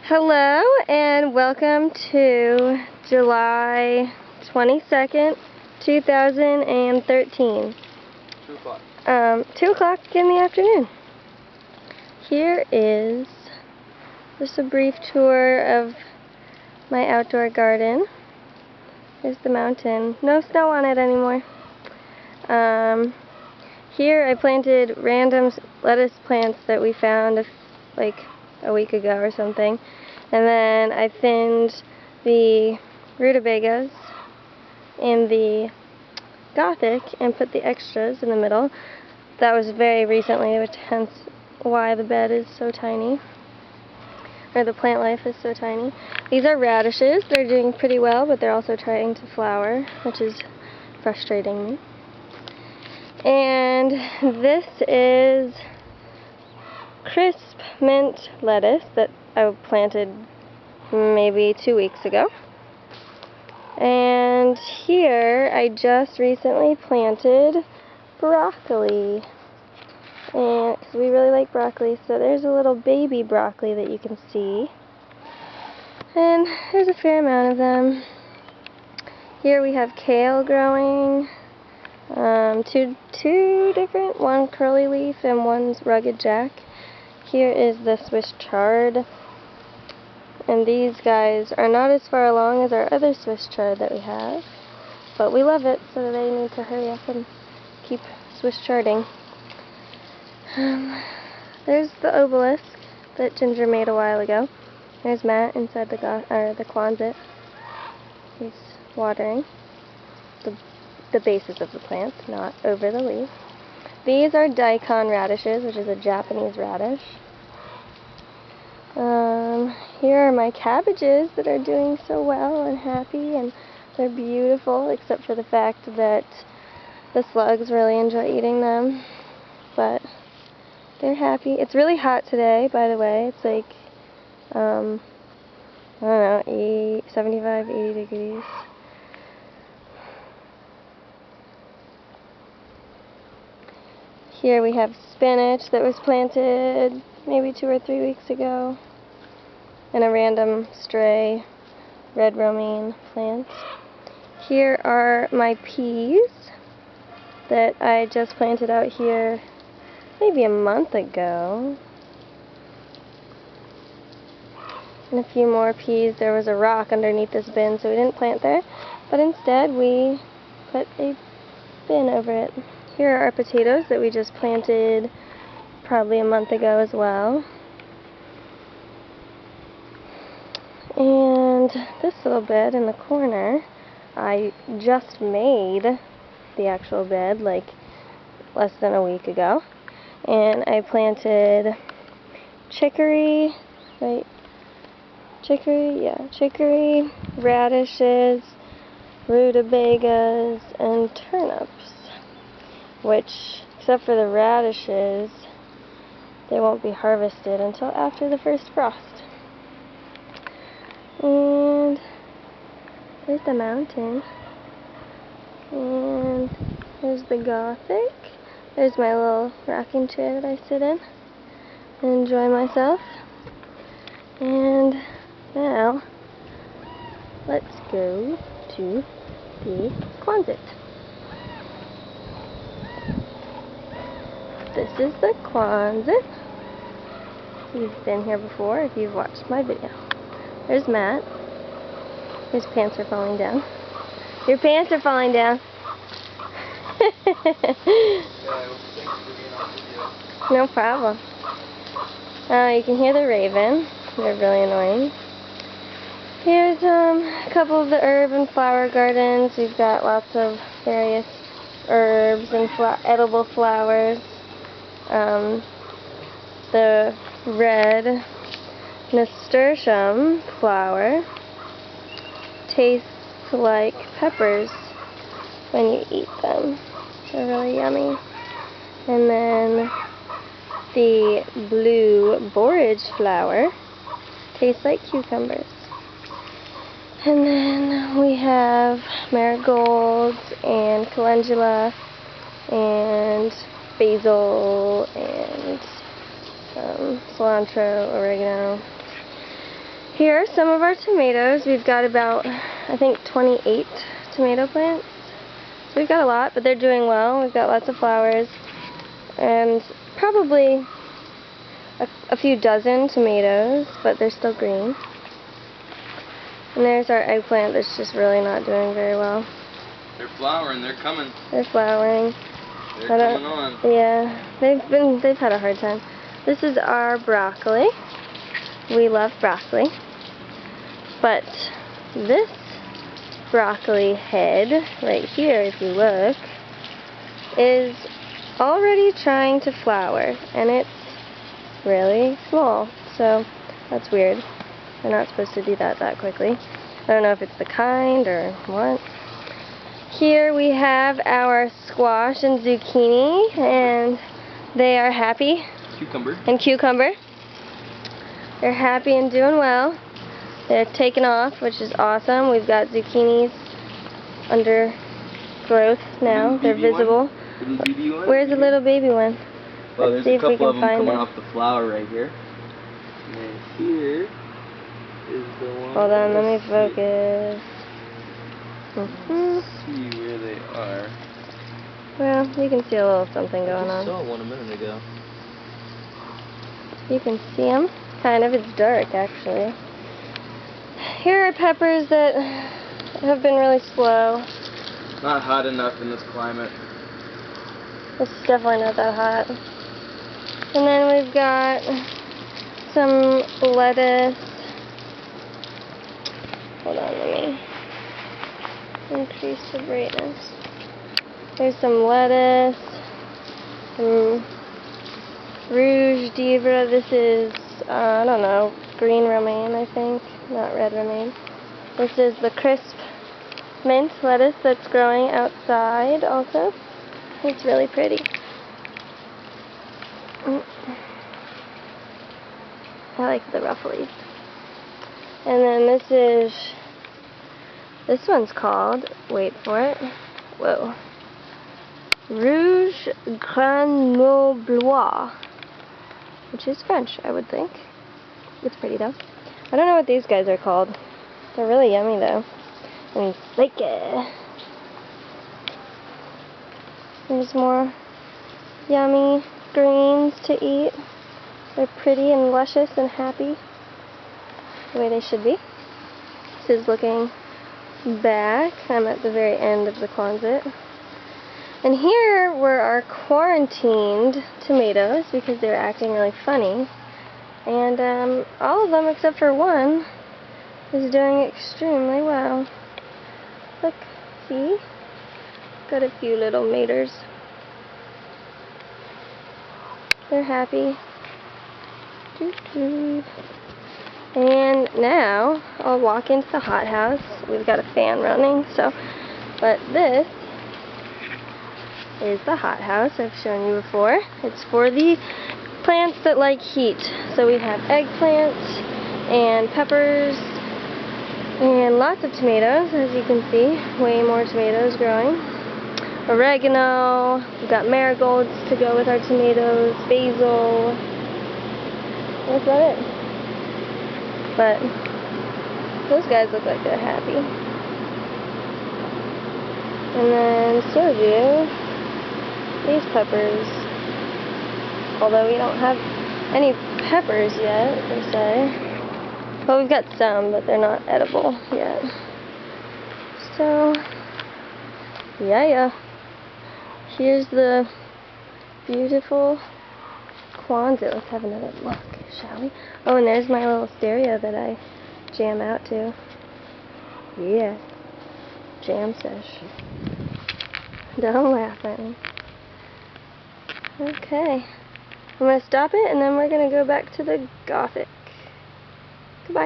Hello and welcome to July 22nd, 2013. 2 o'clock. 2 o'clock in the afternoon. Here is just a brief tour of my outdoor garden. Here's the mountain. No snow on it anymore. Here I planted random lettuce plants that we found like a week ago or something. And then I thinned the rutabagas in the Gothic and put the extras in the middle. That was very recently, which hence why the bed is so tiny, or the plant life is so tiny. These are radishes. They're doing pretty well, but they're also trying to flower, which is frustrating me. And this is crisp mint lettuce that I planted maybe 2 weeks ago. And here I just recently planted broccoli, and because we really like broccoli, so there's a little baby broccoli that you can see, and there's a fair amount of them. Here we have kale growing, two different, one curly leaf and one's rugged jack. Here is the Swiss chard, and these guys are not as far along as our other Swiss chard that we have, but we love it, so they need to hurry up and keep Swiss charding. There's the obelisk that Ginger made a while ago. There's Matt inside the Quonset. He's watering the bases of the plant, not over the leaf. These are daikon radishes, which is a Japanese radish. Here are my cabbages that are doing so well and happy, and they're beautiful, except for the fact that the slugs really enjoy eating them. But they're happy. It's really hot today, by the way. It's like, I don't know, 75, 80 degrees. Here we have spinach that was planted maybe 2 or 3 weeks ago, and a random stray red romaine plant. Here are my peas that I just planted out here maybe a month ago. And a few more peas. There was a rock underneath this bin, so we didn't plant there, but instead we put a bin over it. Here are our potatoes that we just planted probably a month ago as well. And this little bed in the corner, I just made the actual bed like less than a week ago. And I planted chicory, chicory, radishes, rutabagas, and turnips. Which, except for the radishes, they won't be harvested until after the first frost. And there's the mountain. And there's the Gothic. There's my little rocking chair that I sit in and enjoy myself. And now, let's go to the Quonset. This is the Quonset. You've been here before if you've watched my video. There's Matt. His pants are falling down. Your pants are falling down. No problem. You can hear the raven. They're really annoying. Here's a couple of the herb and flower gardens. We've got lots of various herbs and edible flowers. The red nasturtium flower tastes like peppers when you eat them. They're really yummy. And then the blue borage flower tastes like cucumbers. And then we have marigolds and calendula and basil and cilantro, oregano. Here are some of our tomatoes. We've got about, I think, 28 tomato plants. So we've got a lot, but they're doing well. We've got lots of flowers and probably a few dozen tomatoes, but they're still green. And there's our eggplant that's just really not doing very well. They're flowering, they're coming. They're flowering. They're coming on. Yeah, they've had a hard time. This is our broccoli. We love broccoli. But this broccoli head right here, if you look, is already trying to flower, and it's really small. So that's weird. They're not supposed to do that quickly. I don't know if it's the kind or what. Here we have our squash and zucchini, and they are happy. Cucumber. And cucumber. They're happy and doing well. They're taking off, which is awesome. We've got zucchinis under growth now. They're visible. Where's the little baby one? Well, Let's there's see a if we couple can of them find coming it. off the flower right here. And here is the one. Hold on, let me focus. Let's see where they are. Well, you can see a little something going I on. saw one a minute ago. You can see them. Kind of. It's dark, actually. Here are peppers that have been really slow. Not hot enough in this climate. It's definitely not that hot. And then we've got some lettuce. Hold on, let me increase the brightness. There's some lettuce, some rouge d'ivre. This is, I don't know, green romaine, I think, not red romaine. This is the crisp mint lettuce that's growing outside also. It's really pretty. I like the ruffles. And then this one's called, wait for it, whoa, Rouge Grenoblois, which is French, I would think. It's pretty though. I don't know what these guys are called. They're really yummy though. And spiky. There's more yummy greens to eat. They're pretty and luscious and happy, the way they should be. This is looking back. I'm at the very end of the Quonset. And here were our quarantined tomatoes because they were acting really funny. And all of them except for one is doing extremely well. Look, see? Got a few little maters. They're happy. And now I'll walk into the hothouse. We've got a fan running, but this is the hothouse I've shown you before. It's for the plants that like heat. So we have eggplants and peppers and lots of tomatoes, as you can see. Way more tomatoes growing. Oregano, we've got marigolds to go with our tomatoes, basil. That's about it. But those guys look like they're happy. And then so do these peppers. Although we don't have any peppers yet, per se. Well, we've got some, but they're not edible yet. So, yeah. Here's the beautiful Quonset. Let's have another look, shall we? Oh, and there's my little stereo that I jam out to. Yeah. Jam sesh. Don't laugh at me. Okay. I'm going to stop it, and then we're going to go back to the Gothic. Goodbye.